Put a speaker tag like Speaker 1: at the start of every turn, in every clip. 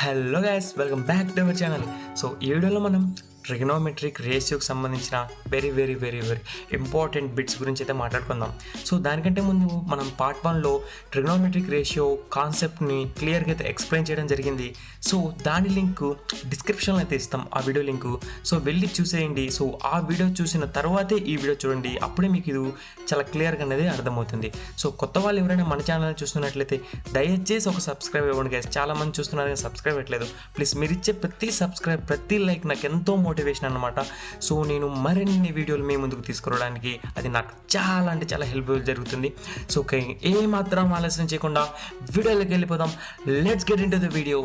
Speaker 1: Hello guys, welcome back to our channel. So ఈ వీడియోలో మనం ట్రిగ్నోమెట్రిక్ రేషియోకి సంబంధించిన వెరీ ఇంపార్టెంట్ బిట్స్ గురించి అయితే మాట్లాడుకుందాం. సో దానికంటే ముందు మనం పార్ట్ 1లో ట్రిగ్నోమెట్రిక్ రేషియో కాన్సెప్ట్ని క్లియర్గా అయితే ఎక్స్ప్లెయిన్ చేయడం జరిగింది. సో దాని లింక్ డిస్క్రిప్షన్లో అయితే ఇస్తాం, ఆ వీడియో లింకు. సో వెళ్ళి చూసేయండి. సో ఆ వీడియో చూసిన తర్వాతే ఈ వీడియో చూడండి, అప్పుడే మీకు ఇది చాలా క్లియర్గా అనేది అర్థమవుతుంది. సో కొత్త వాళ్ళు ఎవరైనా మన ఛానల్ చూస్తున్నట్లయితే దయచేసి ఒక సబ్స్క్రైబ్ ఇవ్వండి గైస్. చాలామంది చూస్తున్నారు కానీ సబ్స్క్రైబ్ అవ్వట్లేదు. ప్లీజ్ మీరు ఇచ్చే ప్రతి సబ్స్క్రైబ్, ప్రతి లైక్ నాకు ఎంతో మోటివేషన్ అనమాట. సో నేను మరిన్ని వీడియోలు మీ ముందుకు తీసుకురావడానికి అది నాకు చాలా అంటే చాలా హెల్ప్ఫుల్ జరుగుతుంది. సో ఏ మాత్రం ఆలస్యం చేయకుండా వీడియోలోకి వెళ్ళిపోదాం. Let's get in to the video.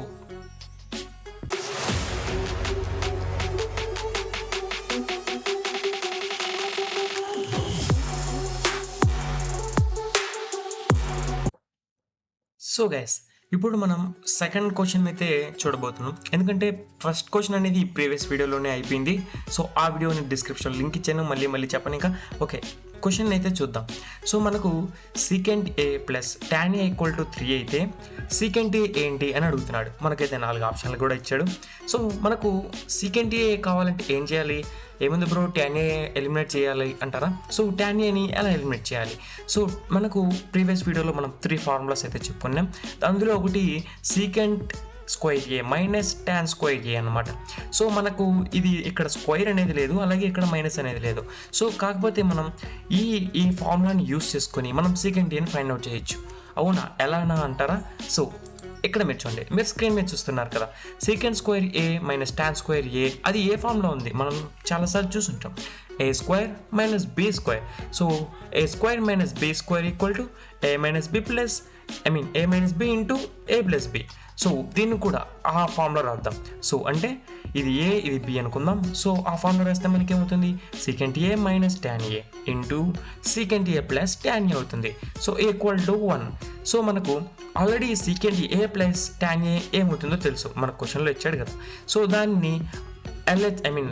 Speaker 1: So guys, ఇప్పుడు మనం సెకండ్ క్వశ్చన్ అయితే చూడబోతున్నాం. ఎందుకంటే ఫస్ట్ క్వశ్చన్ అనేది ప్రీవియస్ వీడియోలోనే అయిపోయింది. సో ఆ వీడియోని డిస్క్రిప్షన్ లింక్ ఇచ్చాను, మళ్ళీ చెప్పను. ఇంకా ఓకే, క్వశ్చన్ అయితే చూద్దాం. సో మనకు secant A plus tan a = 3 అయితే సీకెంట్ ఏ ఏంటి అని అడుగుతున్నాడు. మనకైతే 4 ఆప్షన్లు కూడా ఇచ్చాడు. సో మనకు సీకెంట్ ఏ కావాలంటే ఏం చేయాలి? ఏముంది బ్రో, tan a ఎలిమినేట్ చేయాలి అంటారా? సో tan a ని ఎలా ఎలిమినేట్ చేయాలి? సో మనకు ప్రీవియస్ వీడియోలో మనం 3 ఫార్ములాస్ అయితే చెప్పుకున్నాం. అందులో ఒకటి సీకెంట్ స్క్వైర్ ఏ మైనస్ tan స్క్వైర్ ఏ అనమాట. సో మనకు ఇది ఇక్కడ స్క్వైర్ అనేది లేదు, అలాగే ఇక్కడ మైనస్ అనేది లేదు. సో కాకపోతే మనం ఈ ఫార్ములాని యూస్ చేసుకొని మనం సీకెంట్ ఏని ఫైండ్ అవుట్ చేయొచ్చు. అవునా, ఎలానా అంటారా? సో ఇక్కడ మీరు చూడండి, మీరు స్క్రీన్ మీద చూస్తున్నారు కదా, సీకెంట్ స్క్వేర్ ఏ మైనస్ tan స్క్వేర్ ఏ, అది ఏ ఫామ్లో ఉంది మనం చాలాసార్లు చూసుంటాం. a square minus b square. So a square minus b square equal to a minus b plus a minus b into a plus b. So దీన్ని కూడా ఆ ఫామ్లో రాద్దాం. సో అంటే ఇది ఏ, ఇది బి అనుకుందాం. సో ఆ ఫామ్లో రాస్తే మనకి ఏమవుతుంది? సీకెంట్ ఏ మైనస్ tan ఏ ఇంటూ సీకెంట్ ఏ ప్లస్ tan ఏ అవుతుంది. So equal to 1. సో మనకు ఆల్రెడీ సీకెంట్ ఏ ప్లస్ tan ఏ ఏమవుతుందో తెలుసు, మన క్వశ్చన్లో ఇచ్చాడు కదా. సో దాన్ని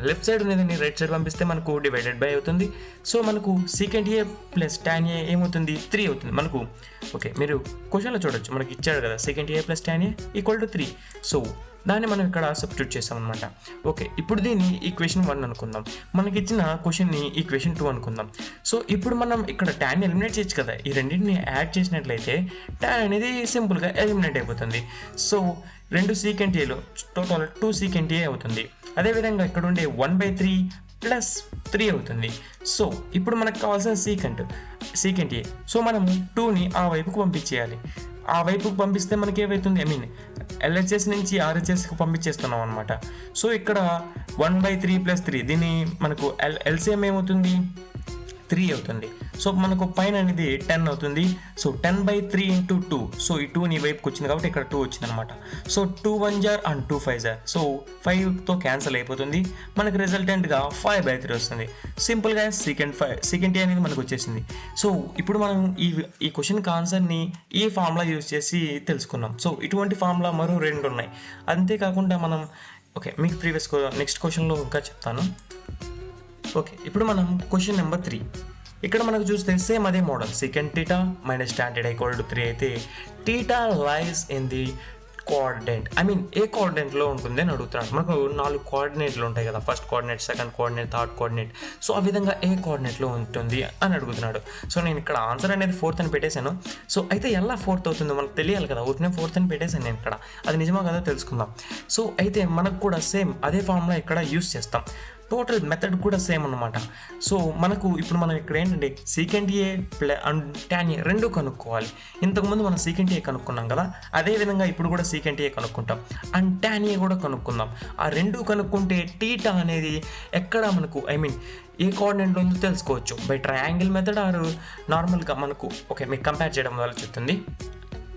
Speaker 1: లెఫ్ట్ సైడ్ ఉన్నదని రైట్ సైడ్ పంపిస్తే మనకు డివైడెడ్ బై అవుతుంది. సో మనకు సీకెంట్ ఏ ప్లస్ tan ఏ ఏమవుతుంది? 3 అవుతుంది మనకు. ఓకే, మీరు క్వశ్చన్లో చూడొచ్చు, మనకి ఇచ్చాడు కదా secant A plus tan A equal to 3. So దాన్ని మనం ఇక్కడ సబ్స్టిట్యూట్ చేస్తాం అనమాట. ఓకే, ఇప్పుడు దీన్ని ఈక్వేషన్ 1 అనుకుందాం. మనకి ఇచ్చిన క్వశ్చన్ని ఈక్వేషన్ 2 అనుకుందాం. సో ఇప్పుడు మనం ఇక్కడ tan ఎలిమినేట్ చేయొచ్చు కదా. ఈ రెండింటిని యాడ్ చేసినట్లయితే tan అనేది సింపుల్గా ఎలిమినేట్ అయిపోతుంది. సో 2 సీకెంట్ ఏలో టోటల్ 2 సీకెంట్ ఏ అవుతుంది. అదేవిధంగా ఇక్కడ ఉండే 1/3 ప్లస్ 3 అవుతుంది. సో ఇప్పుడు మనకు కావాల్సిన సీకెంట్ ఏ. సో మనము 2ని ఆ వైపుకు పంపించేయాలి. ఆ వైపుకు పంపిస్తే మనకి ఏమవుతుంది? ఎల్హెచ్ఎస్ నుంచి ఆర్హెచ్ఎస్కి పంపించేస్తున్నాం అనమాట. సో ఇక్కడ 1/3 ప్లస్ 3, దీన్ని మనకు ఎల్సిఎం ఏమవుతుంది? 3 అవుతుంది. సో మనకు పైన అనేది 10 అవుతుంది. So 10/3 into 2. సో ఈ 2ని వైపుకి వచ్చింది కాబట్టి ఇక్కడ 2 వచ్చింది అనమాట. So 2 1 jar and 2 5 jar. So 5తో క్యాన్సిల్ అయిపోతుంది. మనకు రిజల్టెంట్గా 5/3 వస్తుంది. సింపుల్గా సీకెంట్ ఏ అనేది మనకు వచ్చేసింది. సో ఇప్పుడు మనం ఈ క్వశ్చన్కి ఆన్సర్ని ఈ ఫార్ములా యూజ్ చేసి తెలుసుకున్నాం. సో ఇటువంటి ఫార్ములా మరో 2 ఉన్నాయి. అంతేకాకుండా మనం మీకు నెక్స్ట్ క్వశ్చన్లో ఇంకా చెప్తాను. ఓకే, ఇప్పుడు మనం క్వశ్చన్ నెంబర్ 3. ఇక్కడ మనకు చూస్తే సేమ్ అదే model, secant theta minus tan θ equal to 3 అయితే theta lies in the coordinate, ఏ కోఆర్డినేట్లో ఉంటుంది అని అడుగుతున్నాడు. మనకు 4 కోఆర్డినేట్లు ఉంటాయి కదా, first coordinate, second coordinate, third coordinate. So ఆ విధంగా ఏ కోఆర్డినేట్లో ఉంటుంది అని అడుగుతున్నాడు. సో నేను ఇక్కడ ఆన్సర్ అనేది 4th అని పెట్టేశాను. సో అయితే ఎలా 4th అవుతుందో మనకు తెలియాలి కదా, ఊరినే 4th అని పెట్టేశాను నేను ఇక్కడ. అది నిజమా కదా తెలుసుకుందాం. సో అయితే మనకు కూడా సేమ్ అదే ఫార్ములా ఇక్కడ యూస్ చేస్తాం. టోటల్ మెథడ్ కూడా సేమ్ అన్నమాట. సో ఇప్పుడు మనం ఇక్కడ ఏంటంటే సీకెంట్ ఏ అండ్ tan ఏ రెండు కనుక్కోవాలి. ఇంతకుముందు మనం సీకెంట్ ఏ కనుక్కున్నాం కదా, అదేవిధంగా ఇప్పుడు కూడా సీకెంట్ ఏ కనుక్కుంటాం అండ్ tan ఏ కూడా కనుక్కుందాం. ఆ రెండు కనుక్కుంటే థీటా అనేది ఎక్కడ మనకు ఏ కోఆర్డినేట్లో ఉందో తెలుసుకోవచ్చు బై ట్రయాంగిల్ మెథడ్ ఆర్ నార్మల్గా మనకు మీకు కంపేర్ చేయడం వల్ల చెప్తుంది.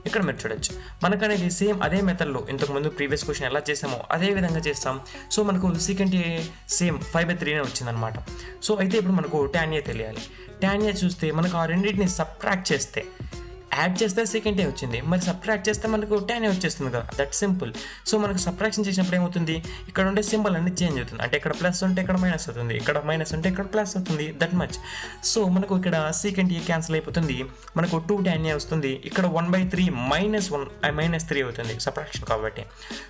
Speaker 1: ఇక్కడ మీరు చూడొచ్చు, మనకు అనేది సేమ్ అదే మెథడ్లో ఇంతకుముందు ప్రీవియస్ క్వశ్చన్ ఎలా చేసామో అదే విధంగా చేస్తాం. సో మనకు సీకెంట్ ఏ సేమ్ 5/3 వచ్చిందనమాట. సో అయితే ఇప్పుడు మనకు tan ఏ తెలియాలి. tan ఏ చూస్తే మనకు ఆ రెండింటిని సబ్ట్రాక్ట్ చేస్తే యాడ్ చేస్తే సెకండ్ వచ్చింది, మరి సబ్ట్రాక్ట్ చేస్తే మనకు tan వచ్చేస్తుంది కదా, దట్ సింపుల్. సో మనకు సబ్ట్రాక్షన్ చేసినప్పుడు ఏమవుతుంది, ఇక్కడ ఉండే సింబల్ అనేది చేంజ్ అవుతుంది. అంటే ఇక్కడ ప్లస్ ఉంటే ఇక్కడ మైనస్ అవుతుంది, ఇక్కడ మైనస్ ఉంటే ఇక్కడ ప్లస్ అవుతుంది, దట్ మచ్. సో మనకు ఇక్కడ సెకండ్ క్యాన్సిల్ అయిపోతుంది, మనకు 2 tan వస్తుంది. ఇక్కడ 1/3 -3 అవుతుంది సబ్ట్రాక్షన్ కాబట్టి.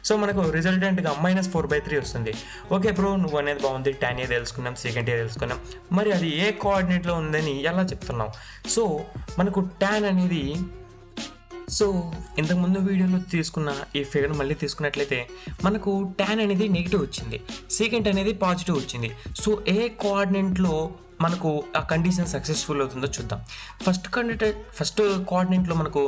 Speaker 1: సో మనకు రిజల్టెంట్గా -4/3 వస్తుంది. ఓకే బ్రో, నువ్వు అనేది బాగుంది, tan తెలుసుకున్నాం, సెకండ్ తెలుసుకున్నాం, మరి అది ఏ కోఆర్డినేట్లో ఉందని ఎలా చెప్తున్నావు? సో మనకు tan అనేది, సో ఇంతకుముందు వీడియోలో తీసుకున్న ఈ ఫిగర్ మళ్ళీ తీసుకున్నట్లయితే మనకు tan అనేది నెగిటివ్ వచ్చింది, సెకండ్ అనేది పాజిటివ్ వచ్చింది. సో ఏ కోఆర్డినేట్లో మనకు ఆ కండిషన్ సక్సెస్ఫుల్ అవుతుందో చూద్దాం. ఫస్ట్ కోఆర్డినేట్లో మనకు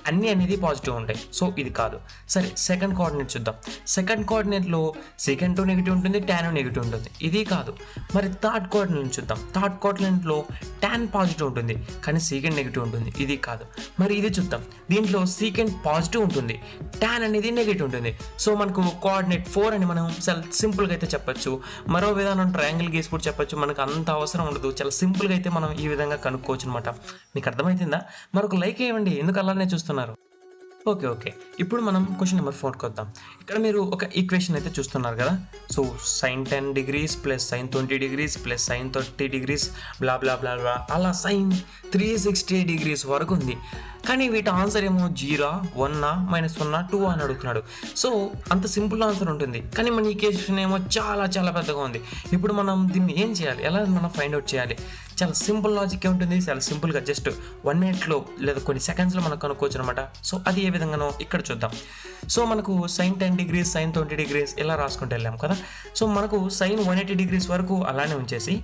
Speaker 1: అన్నీ అనేది పాజిటివ్ ఉంటాయి, సో ఇది కాదు. సరే, సెకండ్ కోఆర్డినేట్ చూద్దాం. సెకండ్ కోఆర్డినేట్లో సెకండ్ నెగిటివ్ ఉంటుంది, tan నెగిటివ్ ఉంటుంది, ఇది కాదు. మరి థర్డ్ కోఆర్డినేట్ చూద్దాం. థర్డ్ కోఆర్డినేట్లో tan పాజిటివ్ ఉంటుంది కానీ సెకండ్ నెగిటివ్ ఉంటుంది, ఇది కాదు. మరి ఇది చూద్దాం. దీంట్లో సెకండ్ పాజిటివ్ ఉంటుంది, tan అనేది నెగిటివ్ ఉంటుంది. సో మనకు కోఆర్డినేట్ 4 అని మనం చాలా సింపుల్గా అయితే చెప్పచ్చు. మరో విధానం ట్రయాంగిల్ గీసి కూడా చెప్పచ్చు, మనకు అంత అవసరం ఉండదు, చాలా సింపుల్గా అయితే మనం ఈ విధంగా కనుక్కోవచ్చు అనమాట. మీకు అర్థమవుతుందా? మరొక లైక్ ఇవ్వండి, ఎందుకు అలానే చూస్తున్నారు? ఓకే, ఇప్పుడు మనం క్వశ్చన్ నెంబర్ 4కి వద్దాం. ఇక్కడ మీరు ఒక ఈక్వేషన్ అయితే చూస్తున్నారు కదా. So sin 10 degrees plus sin 20 degrees plus sin 30 degrees బ్లా బ్లా బ్లా బ్లా అలా sin 360 degrees వరకు ఉంది. కానీ వీటి ఆన్సర్ ఏమో 0, 1, -1, 2 అని అడుగుతున్నాడు. సో అంత సింపుల్ ఆన్సర్ ఉంటుంది, కానీ మన ఈక్వేషన్ ఏమో చాలా చాలా పెద్దగా ఉంది. ఇప్పుడు మనం దీన్ని ఏం చేయాలి, ఎలా మనం ఫైండ్ అవుట్ చేయాలి? చాలా సింపుల్ లాజిక్ ఉంటుంది, చాలా సింపుల్గా జస్ట్ 1 minute లేదా కొన్ని సెకండ్స్లో మనం కనుక్కోవచ్చు అనమాట. సో అది ఏ విధంగానో ఇక్కడ చూద్దాం. సో మనకు sin 10 degrees sin 20 degrees ఇలా రాసుకుంటూ వెళ్ళాం కదా. సో మనకు sin 180 degrees వరకు అలానే ఉంచేసి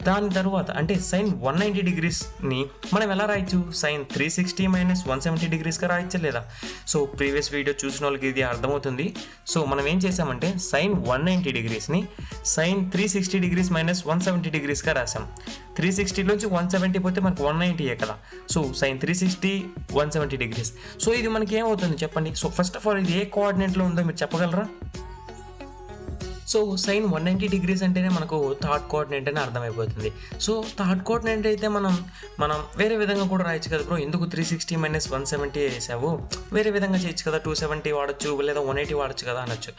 Speaker 1: దాని తర్వాత అంటే sin 190 degreesని మనం ఎలా రాయొచ్చు, sin 360 - 170 degreesగా రాయొచ్చా లేదా? సో ప్రీవియస్ వీడియో చూసిన వాళ్ళకి ఇది అర్థమవుతుంది. సో మనం ఏం చేసామంటే sin 190 degreesని sin 360 degrees - 170 degreesగా రాసాం. 360 నుంచి 170 పోతే మనకు 190 కదా. So sin 360 170 degrees. సో ఇది మనకి ఏమవుతుంది చెప్పండి. సో ఫస్ట్ ఆఫ్ ఆల్ ఇది ఏ కోఆర్డినేట్లో ఉందో మీరు చెప్పగలరా? సో sin 190 degrees అంటేనే మనకు థర్డ్ కోఆర్డినేట్ అని అర్థమైపోతుంది. సో థర్డ్ కోఆర్డినేట్ అయితే మనం వేరే విధంగా కూడా రాయొచ్చు కదా బ్రో, ఎందుకు 360 - 170 వేసావు, వేరే విధంగా చేయొచ్చు కదా, 270 వాడచ్చు లేదా 180 వాడచ్చు కదా అనొచ్చు.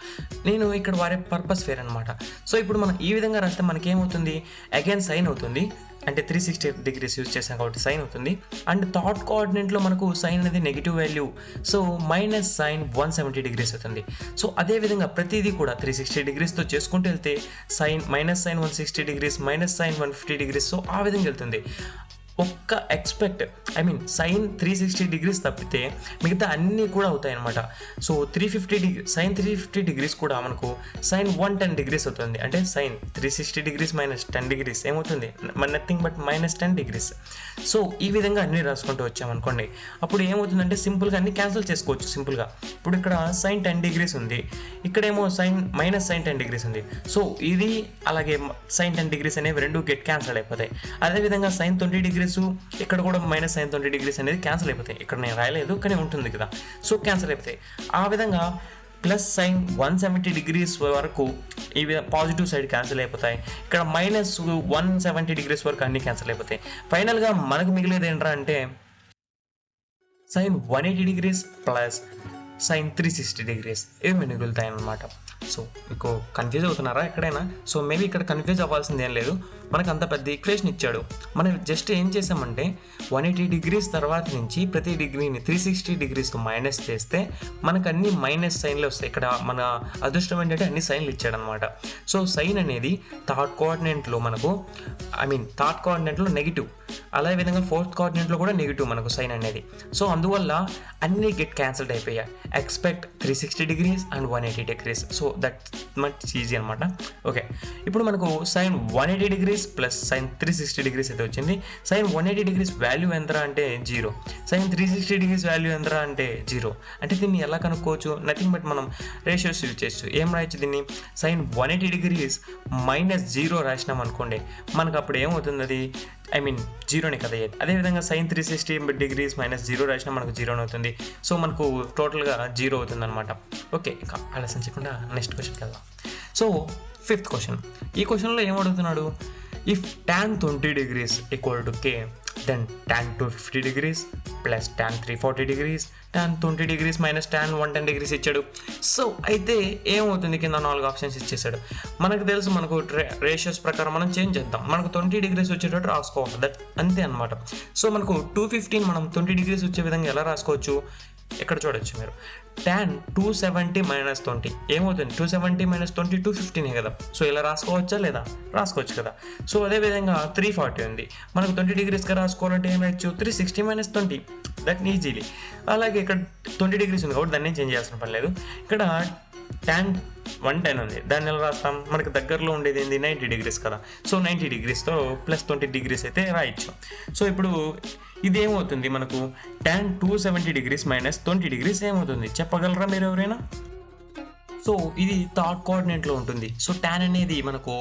Speaker 1: నేను ఇక్కడ వాడే పర్పస్ వేరే అనమాట. సో ఇప్పుడు మనం ఈ విధంగా రాస్తే మనకి ఏమవుతుంది, అగైన్ సైన్ అవుతుంది, అంటే 360 degrees యూజ్ చేసాం కాబట్టి సైన్ అవుతుంది. అండ్ థర్డ్ కోఆర్డినేట్లో మనకు సైన్ అనేది negative value, so -sin 170 degrees అవుతుంది. సో అదేవిధంగా ప్రతిదీ కూడా 360 degreesతో చేసుకుంటూ వెళ్తే sin -160 degrees -sin 150 degrees, so ఆ విధంగా వెళ్తుంది. ఒక్క sin 360 degrees తప్పితే మిగతా అన్నీ కూడా అవుతాయి అనమాట. సో sin 350 degrees కూడా మనకు sin 110 degrees అవుతుంది. అంటే sin 360 degrees - 10 degrees ఏమవుతుంది, నథింగ్ బట్ -10 degrees. సో ఈ విధంగా అన్ని రాసుకుంటూ వచ్చామనుకోండి, అప్పుడు ఏమవుతుందంటే సింపుల్గా అన్ని క్యాన్సిల్ చేసుకోవచ్చు సింపుల్గా. ఇప్పుడు ఇక్కడ sin 10 degrees ఉంది, ఇక్కడేమో sin -10 degrees ఉంది. సో ఇది అలాగే sin 10 degrees అనేవి రెండు క్యాన్సిల్ అయిపోతాయి. అదేవిధంగా sin 20 degrees ఇక్కడ కూడా -sin 20 degrees అనేది క్యాన్సిల్ అయిపోతాయి. ఇక్కడ నేను రాయలేదు కానీ ఉంటుంది కదా, సో క్యాన్సిల్ అయిపోతాయి. ఆ విధంగా sin 170 degrees వరకు ఈ పాజిటివ్ సైడ్ క్యాన్సిల్ అయిపోతాయి. ఇక్కడ -170 degrees వరకు అన్ని క్యాన్సిల్ అయిపోతాయి. ఫైనల్గా మనకు మిగిలేది ఏంట్రా అంటే sin 180 degrees plus sin 360 degrees ఇవి మిగులుతాయి అన్నమాట. సో మీకు కన్ఫ్యూజ్ అవుతున్నారా ఎక్కడైనా? సో మేబీ ఇక్కడ కన్ఫ్యూజ్ అవ్వాల్సింది ఏం లేదు, మనకు అంత పెద్ద ఈక్వేషన్ ఇచ్చాడు. మనం జస్ట్ ఏం చేసామంటే 180 degrees తర్వాత నుంచి ప్రతి డిగ్రీని 360 degreesతో మైనస్ చేస్తే మనకు అన్ని మైనస్ సైన్లు వస్తాయి. ఇక్కడ మన అదృష్టం ఏంటంటే అన్ని సైన్లు ఇచ్చాడనమాట. సో సైన్ అనేది థర్డ్ కోఆర్డినేట్లో మనకు థర్డ్ కోఆర్డినేట్లో నెగిటివ్, అదే విధంగా ఫోర్త్ కోఆర్డినేట్లో కూడా నెగిటివ్ మనకు సైన్ అనేది. సో అందువల్ల అన్ని క్యాన్సిల్డ్ అయిపోయాయి. Expect 360 degrees and 180 degrees. So that much easy అనమాట. ఓకే, ఇప్పుడు మనకు sin 180 degrees plus sin 360 degrees అయితే వచ్చింది. sin 180 degrees వాల్యూ ఎంతరా అంటే 0, sin 360 degrees వాల్యూ ఎంతరా అంటే 0. అంటే దీన్ని ఎలా కనుక్కోవచ్చు, నథింగ్ బట్ మనం రేషియోస్ యూజ్ చేయొచ్చు. ఏం రాయొచ్చు దీన్ని, sin 180 degrees -0 రాసినాం అనుకోండి, మనకు అప్పుడు ఏమవుతుంది, అది 0నే కదా. అదేవిధంగా sin 360 degrees -0 రాసినా మనకు 0 అవుతుంది. సో మనకు టోటల్గా 0 అవుతుంది అనమాట. ఓకే, ఇంకా ఆలస్యం చేయకుండా నెక్స్ట్ క్వశ్చన్కి వెళ్దాం. So 5th question. ఈ క్వశ్చన్లో ఏం అడుగుతున్నాడు, if tan 20 degrees equal to k, then tan 250 degrees plus tan 340 degrees, tan 20 degrees minus tan 110 degrees ఇచ్చాడు. సో అయితే ఏమవుతుంది, కింద 4 ఆప్షన్స్ ఇచ్చేసాడు. మనకు తెలుసు, మనకు రేషియోస్ ప్రకారం మనం చేంజ్ చేద్దాం. మనకు 20 degrees వచ్చేటట్టు రాసుకోవాలి, దట్ అంతే అనమాట. సో మనకు 215 మనం 20 degrees వచ్చే విధంగా ఎలా రాసుకోవచ్చు, ఇక్కడ చూడొచ్చు మీరు. tan 270 minus 20 ఏమవుతుంది, 270 minus 20 215 కదా. సో ఇలా రాసుకోవచ్చా లేదా, రాసుకోవచ్చు కదా. సో అదేవిధంగా 340 ఉంది, మనకు 20 degreesగా రాసుకోవాలంటే ఏం రాయొచ్చు, 360 minus 20, దట్ ఈజీలీ. అలాగే ఇక్కడ 20 degrees ఉంది కాబట్టి దాన్ని ఏం చేంజ్ చేయాల్సిన పని లేదు. ఇక్కడ tan 110 ఉంది, దాన్ని ఎలా రాస్తాం, మనకు దగ్గరలో ఉండేది ఏంది 90 degrees కదా. సో 90 degreesతో ప్లస్ 20 degrees అయితే రాయొచ్చు. సో ఇప్పుడు ఇది ఏమవుతుంది మనకు, tan 270 degrees minus 20 degrees ఏమవుతుంది చెప్పగలరా మీరు ఎవరైనా? సో ఇది థర్డ్ కోఆర్డినేట్లో ఉంటుంది. సో tan అనేది మనకు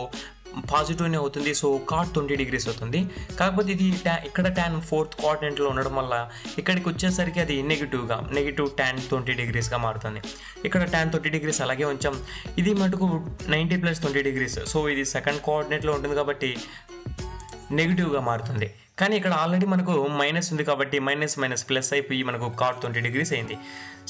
Speaker 1: పాజిటివ్నే అవుతుంది. సో cot 20 degrees అవుతుంది. కాకపోతే ఇది ఇక్కడ tan ఫోర్త్ కోఆర్డినేట్లో ఉండడం వల్ల ఇక్కడికి వచ్చేసరికి అది నెగిటివ్ tan 20 degreesగా మారుతుంది. ఇక్కడ tan 30 degrees అలాగే ఉంచాం. ఇది మటుకు 90 plus 20 degrees. సో ఇది సెకండ్ కోఆర్డినేట్లో ఉంటుంది కాబట్టి నెగిటివ్గా మారుతుంది. కానీ ఇక్కడ ఆల్రెడీ మనకు మైనస్ ఉంది కాబట్టి మైనస్ ప్లస్ అయిపోయి మనకు cot 20 degrees అయింది.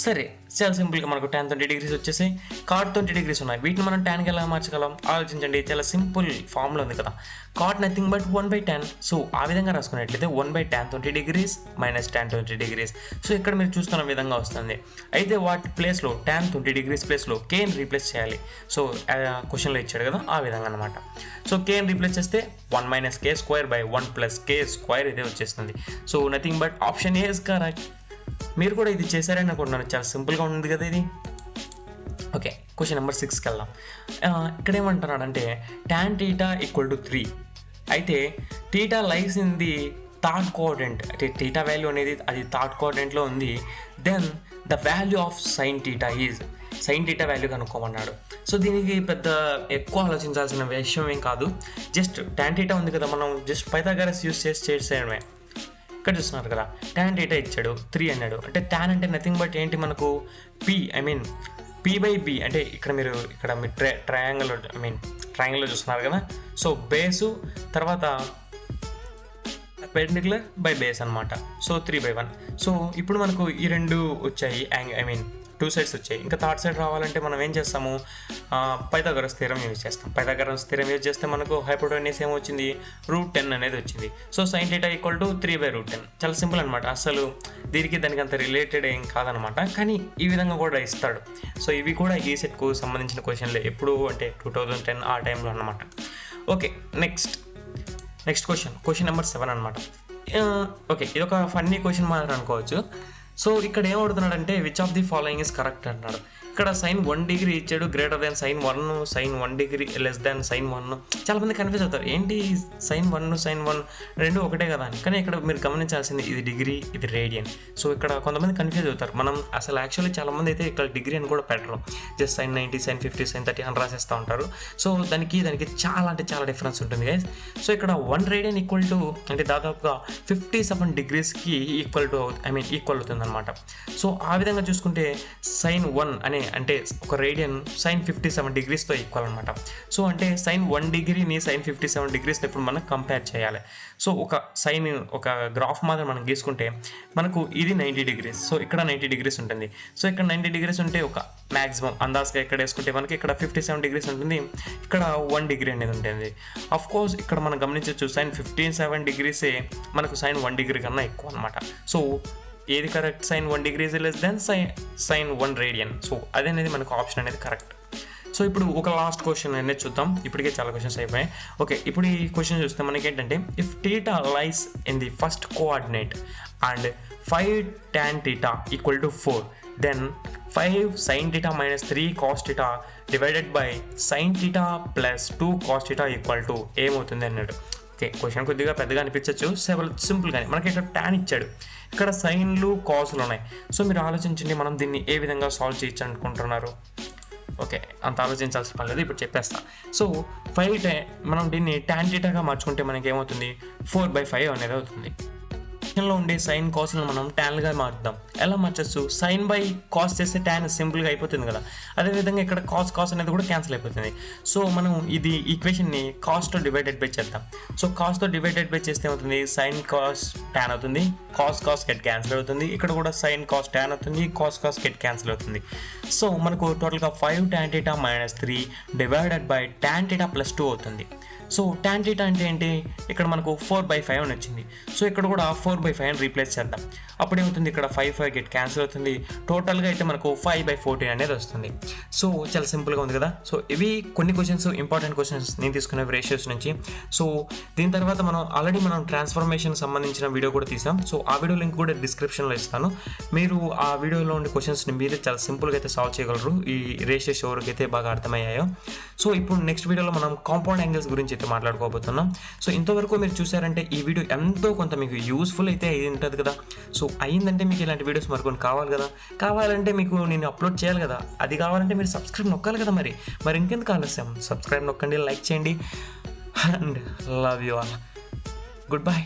Speaker 1: సరే, చాలా సింపుల్గా మనకు tan 20 degrees వచ్చేసి cot 20 degrees ఉన్నాయి. వీటిని మనం tanకి ఎలా మార్చగలం ఆలోచించండి. చాలా సింపుల్ ఫార్ములా ఉంది కదా, cot nothing but 1/tan. So ఆ విధంగా రాసుకున్నట్లయితే 1/tan 20 degrees minus tan 20 degrees. So ఇక్కడ మీరు చూస్తున్న విధంగా వస్తుంది. అయితే వాటి ప్లేస్లో tan 20 degrees ప్లేస్లో కేని రీప్లేస్ చేయాలి. సో క్వశ్చన్లో ఇచ్చాడు కదా, ఆ విధంగా అనమాట. సో కేని రీప్లేస్ చేస్తే 1 minus k square by 1 plus k square ఇదే వచ్చేస్తుంది. So nothing but option A is correct. మీరు కూడా ఇది చేశారని అనుకుంటున్నాను, చాలా సింపుల్గా ఉంది కదా ఇది. ఓకే, క్వశ్చన్ నెంబర్ 6కి వెళ్దాం. ఇక్కడ ఏమంటున్నాడంటే tan θ = 3. అయితే θ lies in the third coordinate, అంటే θ వాల్యూ అనేది అది థర్డ్ కోఆర్డినేట్లో ఉంది. Then the value of sin θ is, sin θ value కనుక్కోమన్నాడు. సో దీనికి పెద్ద ఎక్కువ ఆలోచించాల్సిన విషయం ఏం కాదు. జస్ట్ tan θ ఉంది కదా, మనం జస్ట్ పైథాగరస్ యూస్ చేసేయడమే. ఇక్కడ చూస్తున్నారు కదా, tan θ ఇచ్చాడు 3 అన్నాడు. అంటే tan అంటే నథింగ్ బట్ ఏంటి మనకు p/b. అంటే ఇక్కడ మీరు ట్రయాంగిల్లో చూస్తున్నారు కదా. సో బేసు తర్వాత పెర్పెండిక్యులర్ బై బేస్ అనమాట. సో 3/1. సో ఇప్పుడు మనకు ఈ రెండు వచ్చాయి, 2 sides వచ్చాయి. ఇంకా థర్డ్ సైడ్ రావాలంటే మనం ఏం చేస్తాము, పైథాగరస్ థియరం యూజ్ చేస్తాం. పైథాగరస్ థియరం యూజ్ చేస్తే మనకు హైపోటెన్యూస్ ఏమొచ్చింది, √10 అనేది వచ్చింది. So sin θ = 3/√10. చాలా సింపుల్ అనమాట. అసలు దానికి అంత రిలేటెడ్ ఏం కాదనమాట. కానీ ఈ విధంగా కూడా ఇస్తాడు. సో ఇవి కూడా ఈ సెట్కు సంబంధించిన క్వశ్చన్లే, ఎప్పుడు అంటే 2010 ఆ టైంలో అనమాట. ఓకే, నెక్స్ట్ క్వశ్చన్ నెంబర్ 7 అనమాట. ఓకే, ఇది ఒక ఫన్నీ క్వశ్చన్ మాత్రం అనుకోవచ్చు. సో ఇక్కడ ఏం అడుగుతున్నాడంటే which of the following is correct అంటున్నాడు. ఇక్కడ sin 1 degree ఇచ్చాడు, greater than sin 1, sin 1 degree less than sin 1. చాలా మంది కన్ఫ్యూజ్ అవుతారు, ఏంటి sin 1 రెండు ఒకటే కదా అని. కానీ ఇక్కడ మీరు గమనించాల్సింది ఇది డిగ్రీ, ఇది రేడియన్. సో ఇక్కడ కొంతమంది కన్ఫ్యూజ్ అవుతారు. మనం అసలు యాక్చువల్లీ చాలా మంది అయితే ఇక్కడ డిగ్రీ అని కూడా పెట్టరు, జస్ట్ sin 90, sin 50, sin 30 అని రాసేస్తూ ఉంటారు. సో దానికి చాలా డిఫరెన్స్ ఉంటుంది గైస్. సో ఇక్కడ 1 radian ఈక్వల్ టు అంటే దాదాపుగా 57 degreesకి ఈక్వల్ అవుతుంది అనమాట. సో ఆ విధంగా చూసుకుంటే sin 1 అంటే ఒక రేడియన్ sin 57 degreesతో ఈక్వల్ అనమాట. సో అంటే sin 1 degree sin 57 degreesతో ఇప్పుడు మనం కంపేర్ చేయాలి. సో ఒక గ్రాఫ్ మాత్రం మనం గీసుకుంటే మనకు ఇది 90 degrees. సో ఇక్కడ 90 degrees ఉంటుంది. సో ఇక్కడ 90 degrees ఉంటే ఒక మ్యాక్సిమం అందాజుగా ఇక్కడ వేసుకుంటే మనకి ఇక్కడ 57 degrees ఉంటుంది, ఇక్కడ 1 degree అనేది ఉంటుంది. అఫ్ కోర్స్ ఇక్కడ మనం గమనించవచ్చు sin 57 degrees మనకు sin 1 degree కన్నా ఎక్కువ అనమాట. సో ఏది correct, sin 1 degree less than sin 1 radian. So అదనేది మనకు ఆప్షన్ అనేది కరెక్ట్. సో ఇప్పుడు ఒక లాస్ట్ క్వశ్చన్ అనేది చూద్దాం, ఇప్పటికే చాలా క్వశ్చన్స్ అయిపోయాయి. ఓకే, ఇప్పుడు ఈ క్వశ్చన్ చూస్తే మనకి ఏంటంటే if θ lies in the first coordinate and 5 tan θ equal to 4, then 5 sin θ minus 3 cos θ divided by sin θ plus 2 cos θ equal to ఏమవుతుంది అన్నాడు. ఓకే, క్వశ్చన్ కొద్దిగా పెద్దగా అనిపించవచ్చు, సింపుల్గానే. మనకి ఇక్కడ tan ఇచ్చాడు, ఇక్కడ సైన్లు కాస్లు ఉన్నాయి. సో మీరు ఆలోచించండి, మనం దీన్ని ఏ విధంగా సాల్వ్ చేయొచ్చు అనుకుంటున్నారు. ఓకే, అంత ఆలోచించాల్సిన పని లేదు, ఇప్పుడు చెప్పేస్తా. సో 5 మనం దీన్ని tan θగా మార్చుకుంటే మనకి ఏమవుతుంది, 4/5 అనేది అవుతుంది. ఈక్వేషన్లో ఉండే సైన్ కాస్ను మనం ట్యాన్గా మార్చుదాం. ఎలా మార్చచ్చు? సైన్ బై కాస్ చేస్తే ట్యాన్ సింపుల్గా అయిపోతుంది కదా, అదేవిధంగా ఇక్కడ కాస్ అనేది కూడా క్యాన్సిల్ అయిపోతుంది. సో మనం ఇది ఈక్వేషన్ని కాస్తో డివైడెడ్ బై చేద్దాం. సో కాస్తో డివైడెడ్ బై చేస్తే ఏమవుతుంది? సైన్ కాస్ ట్యాన్ అవుతుంది, కాస్ గెట్ క్యాన్సిల్ అవుతుంది, ఇక్కడ కూడా సైన్ కాస్ ట్యాన్ అవుతుంది, కాస్ గెట్ క్యాన్సిల్ అవుతుంది. సో మనకు టోటల్గా 5 tan θ - 3 డివైడెడ్ బై tan θ + 2 అవుతుంది. సో tan θ అంటే ఏంటి? ఇక్కడ మనకు 4/5 అని వచ్చింది. సో ఇక్కడ కూడా 4/5 అని రీప్లేస్ చేద్దాం. అప్పుడు ఏమవుతుంది? ఇక్కడ 5 గెట్ క్యాన్సిల్ అవుతుంది. టోటల్గా అయితే మనకు 5/14 అనేది వస్తుంది. సో చాలా సింపుల్గా ఉంది కదా. సో ఇవి కొన్ని క్వశ్చన్స్, ఇంపార్టెంట్ క్వశ్చన్స్ నేను తీసుకునే రేషియోస్ నుంచి. సో దీని తర్వాత ఆల్రెడీ మనం ట్రాన్స్ఫర్మేషన్ సంబంధించిన వీడియో కూడా తీసాం. సో ఆ వీడియో లింక్ కూడా డిస్క్రిప్షన్లో ఇస్తాను. మీరు ఆ వీడియోలో ఉండే క్వశ్చన్స్ని మీరే చాలా సింపుల్గా అయితే సాల్వ్ చేయగలరు, ఈ రేషియోస్ ఎవరికైతే బాగా అర్థమయ్యాయో. సో ఇప్పుడు నెక్స్ట్ వీడియోలో మనం కాంపౌండ్ యాంగిల్స్ గురించి అయితే మాట్లాడుకోబోతున్నాం. సో ఇంతవరకు మీరు చూసారంటే ఈ వీడియో ఎంతో కొంత మీకు యూస్ఫుల్ అయితే అయి ఉంటుంది కదా. సో అయ్యిందంటే మీకు ఇలాంటి వీడియోస్ మరికొన్ని కావాలి కదా. కావాలంటే మీకు నేను అప్లోడ్ చేయాలి కదా, అది కావాలంటే మీరు సబ్స్క్రైబ్ నొక్కాలి కదా. మరి ఇంకెందుకు ఆలస్యం? సబ్స్క్రైబ్ నొక్కండి, లైక్ చేయండి, and love you all. Good bye.